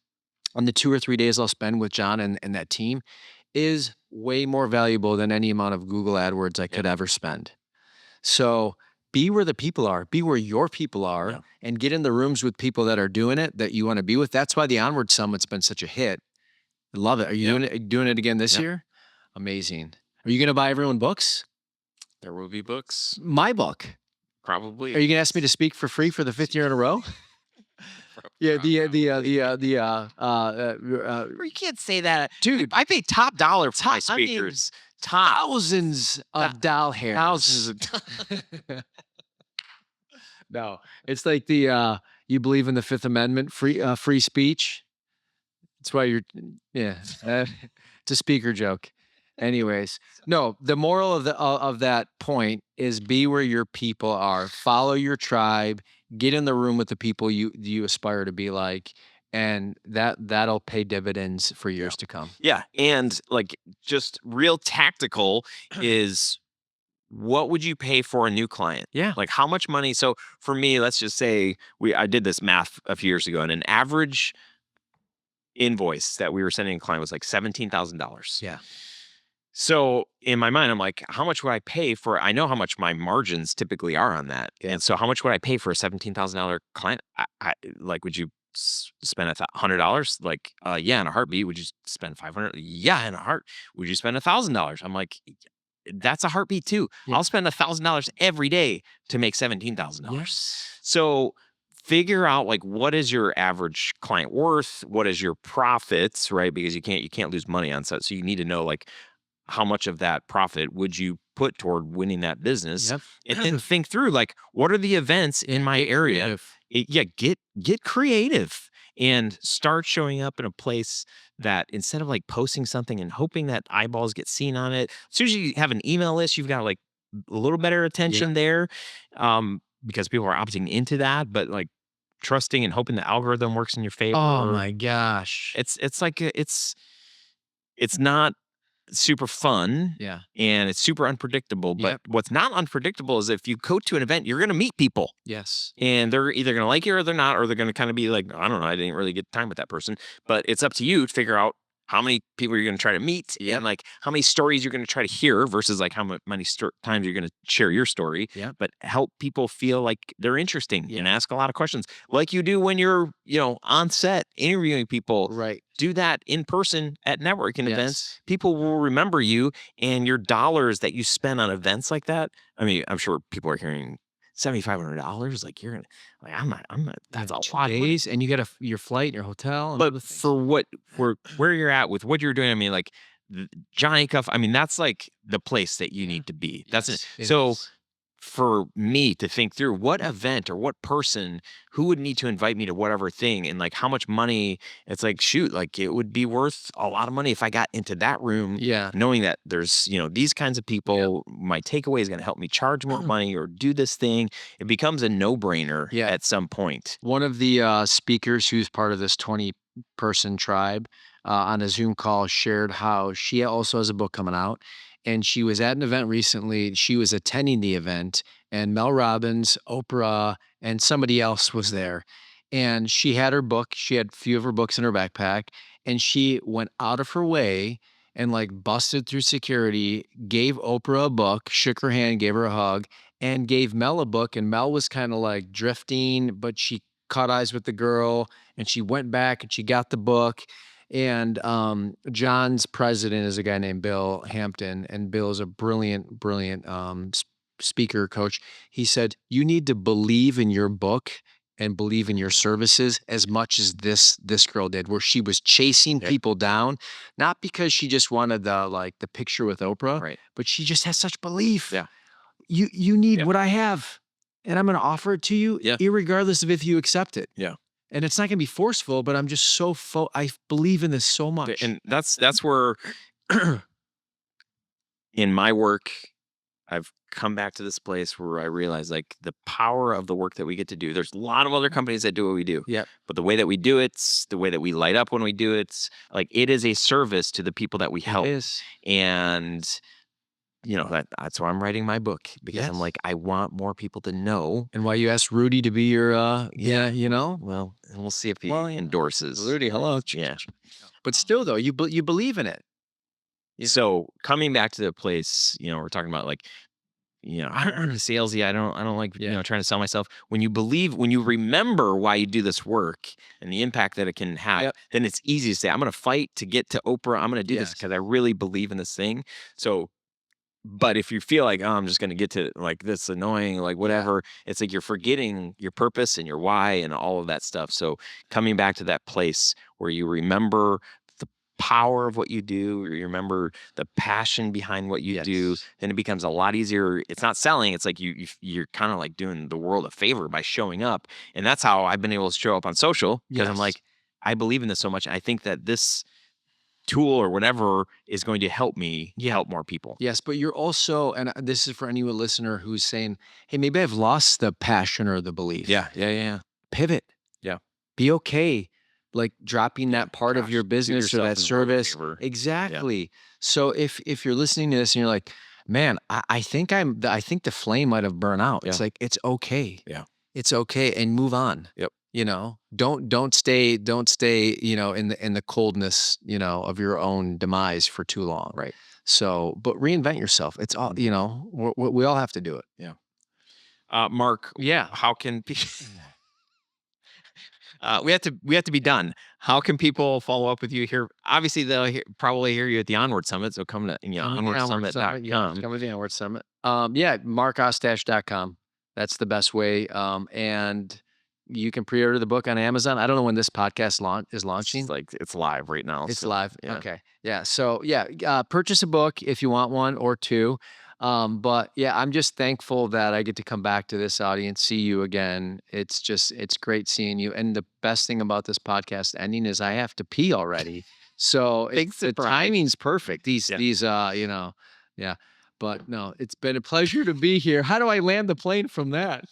on the 2 or 3 days I'll spend with John and that team is way more valuable than any amount of Google AdWords I could ever spend. So be where the people are, be where your people are, and get in the rooms with people that are doing it, that you want to be with. That's why the Onward Summit's been such a hit. I love it. Are you doing it again this year? Amazing. Are you going to buy everyone books? There will be books. My book. Probably. Are you going to ask me to speak for free for the 5th year in a row? You can't say that. Dude, I pay top dollar for my speakers. Thousands of doll hairs. Thousands of No, it's like you believe in the 5th Amendment, free speech. That's why it's a speaker joke. Anyways, no, the moral of that point is be where your people are. Follow your tribe. Get in the room with the people you aspire to be like, and that'll pay dividends for years to come. Yeah, and like just real tactical is, what would you pay for a new client? Yeah, like how much money? So for me, let's just say I did this math a few years ago, and an average invoice that we were sending a client was like $17,000. Yeah. So in my mind, I'm like, how much would I pay for? I know how much my margins typically are on that, and so how much would I pay for a $17,000 client? I like, would you spend $100? Like, yeah, in a heartbeat. Would you spend $500? Yeah, in a heart. Would you spend $1,000? I'm like, that's a heartbeat too. Yeah. I'll spend $1,000 every day to make $17,000. Yes. So figure out, like, what is your average client worth? What is your profits, right? Because you can't lose money on stuff. So you need to know, like, how much of that profit would you put toward winning that business? Yep. And then think through, like, what are the events in my area? Get creative and start showing up in a place that, instead of like posting something and hoping that eyeballs get seen on it, as soon as you have an email list, you've got like a little better attention there, because people are opting into that. But like trusting and hoping the algorithm works in your favor. Oh my gosh. It's like it's not super fun. Yeah. And it's super unpredictable. But Yep. what's not unpredictable is if you go to an event, you're going to meet people. Yes. And they're either going to like you or they're not, or they're going to kind of be like, I don't know, I didn't really get time with that person. But it's up to you to figure out how many people you're going to try to meet and like how many stories you're going to try to hear versus like how many times you're going to share your story. Yeah. But help people feel like they're interesting and ask a lot of questions like you do when you're, on set interviewing people. Right. Do that in person at networking events. People will remember you and your dollars that you spend on events like that. I mean, I'm sure people are hearing $7,500. Like you're gonna, like I'm not. That's a lot. Days, and you get your flight and your hotel. And but for where you're at with what you're doing, I mean, like John Acuff, I mean, that's like the place that you need to be. That's it. So for me to think through what event or what person who would need to invite me to whatever thing and like how much money, it's like, shoot, like it would be worth a lot of money if I got into that room, knowing that there's, these kinds of people, my takeaway is going to help me charge more money or do this thing. It becomes a no-brainer at some point. One of the speakers who's part of this 20-person tribe on a Zoom call shared how she also has a book coming out. And she was at an event recently. She was attending the event, and Mel Robbins, Oprah, and somebody else was there. And she had her book. She had a few of her books in her backpack, and she went out of her way and like busted through security, gave Oprah a book, shook her hand, gave her a hug, and gave Mel a book. And Mel was kind of like drifting, but she caught eyes with the girl, and she went back and she got the book. And John's president is a guy named Bill Hampton, and Bill is a brilliant speaker coach. He said, you need to believe in your book and believe in your services as much as this girl did, where she was chasing people down, not because she just wanted the picture with Oprah, but she just has such belief. Yeah. You need what I have, and I'm going to offer it to you, irregardless of if you accept it. Yeah. And it's not going to be forceful, but I'm just so I believe in this so much. And that's where in my work, I've come back to this place where I realize like the power of the work that we get to do. There's a lot of other companies that do what we do. Yeah. But the way that we do it, the way that we light up when we do it, like it is a service to the people that we help. It is. And that's why I'm writing my book, because I'm like, I want more people to know. And why you asked Rudy to be your, well, we'll see if he endorses. Rudy, hello. Yeah. But still though, you believe in it. So coming back to the place, we're talking about like, I'm salesy. I don't like, trying to sell myself. When you remember why you do this work and the impact that it can have, then it's easy to say, I'm going to fight to get to Oprah. I'm going to do this because I really believe in this thing. So, but if you feel like, I'm just going to get to like this annoying, like whatever, it's like you're forgetting your purpose and your why and all of that stuff. So coming back to that place where you remember the power of what you do, or you remember the passion behind what you do, then it becomes a lot easier. It's not selling. It's like you're kind of like doing the world a favor by showing up. And that's how I've been able to show up on social, because I'm like, I believe in this so much. I think that this tool or whatever is going to help me help more people. Yes, but you're also, and this is for any listener who's saying, hey, maybe I've lost the passion or the belief. Yeah. Pivot. Yeah. Be okay. Like dropping that part of your business or that service. Exactly. Yeah. So if you're listening to this and you're like, man, I think the flame might have burned out. It's like, it's okay. Yeah. It's okay. And move on. Yep. Don't stay, in the coldness, of your own demise for too long. Right. So, but reinvent yourself. It's all, we all have to do it. Yeah. Mark. Yeah. How can people? We have to be done. How can people follow up with you here? Obviously, they'll probably hear you at the Onward Summit. So come to onwardsummit.com. Come to the Onward Summit. markostach.com. That's the best way. And you can pre-order the book on Amazon. I don't know when this podcast is launching. It's live right now. It's live. Yeah. Okay. Yeah. So purchase a book if you want one or two. But yeah, I'm just thankful that I get to come back to this audience, see you again. It's great seeing you. And the best thing about this podcast ending is I have to pee already. So the timing's perfect. But no, it's been a pleasure to be here. How do I land the plane from that?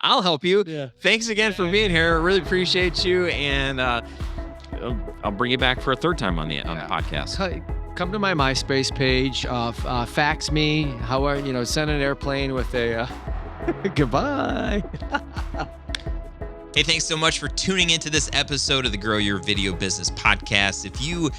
I'll help you. Yeah. Thanks again for being here. Really appreciate you. And I'll bring you back for a third time on the podcast. come to my MySpace page, fax me, send an airplane with a goodbye. Hey, thanks so much for tuning into this episode of the Grow Your Video Business podcast. If you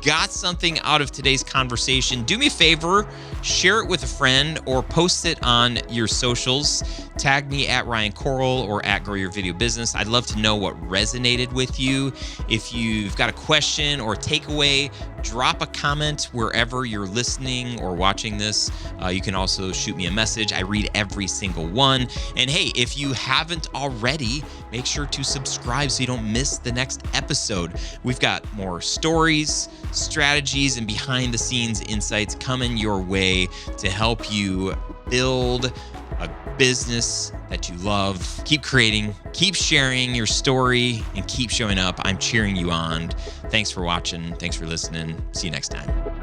got something out of today's conversation, do me a favor, share it with a friend or post it on your socials. Tag me at Ryan Coral or at Grow Your Video Business. I'd love to know what resonated with you. If you've got a question or takeaway, drop a comment wherever you're listening or watching this. You can also shoot me a message. I read every single one. And hey, if you haven't already, make sure to subscribe so you don't miss the next episode. We've got more stories, strategies, and behind the scenes insights coming your way to help you build a business that you love. Keep creating, keep sharing your story, and keep showing up. I'm cheering you on. Thanks for watching. Thanks for listening. See you next time.